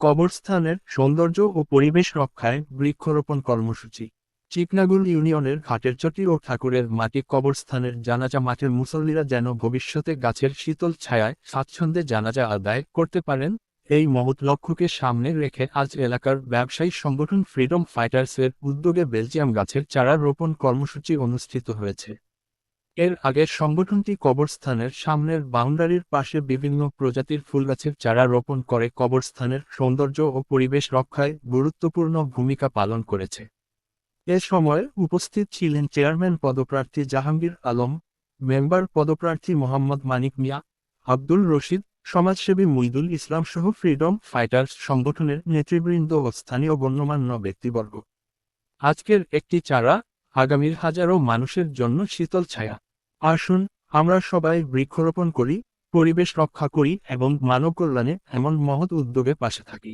কবরস্থানের সৌন্দর্য ও পরিবেশ রক্ষায় বৃক্ষরোপণ কর্মসূচি। চিকনাগুল ইউনিয়নের ঘাটেরচটি ও ঠাকুরের মাটি কবরস্থানের জানাজা মাঠের মুসল্লিরা যেন ভবিষ্যতে গাছের শীতল ছায়ায় স্বাচ্ছন্দ্যে জানাজা আদায় করতে পারেন, এই মহৎ লক্ষ্যকে সামনে রেখে আজ এলাকার ব্যবসায়ী সংগঠন ফ্রিডম ফাইটার্সের উদ্যোগে বেলজিয়াম গাছের চারা রোপণ কর্মসূচি অনুষ্ঠিত হয়েছে। এর আগে সংগঠনটি কবরস্থানের সামনের বাউন্ডারির পাশে বিভিন্ন প্রজাতির ফুলগাছের চারা রোপণ করে কবরস্থানের সৌন্দর্য ও পরিবেশ রক্ষায় গুরুত্বপূর্ণ ভূমিকা পালন করেছে। এ সময় উপস্থিত ছিলেন চেয়ারম্যান পদপ্রার্থী জাহাঙ্গীর আলম, মেম্বার পদপ্রার্থী মোহাম্মদ মানিক মিয়া, আব্দুল রশিদ, সমাজসেবী মুইদুল ইসলাম সহ ফ্রিডম ফাইটার্স সংগঠনের নেতৃবৃন্দ ও স্থানীয় গণ্যমান্য ব্যক্তিবর্গ। আজকের একটি চারা, আগামীর হাজারো মানুষের জন্য শীতল ছায়া। আসুন আমরা সবাই বৃক্ষরোপণ করি, পরিবেশ রক্ষা করি এবং মানব কল্যাণে এমন মহৎ উদ্যোগে পাশে থাকি।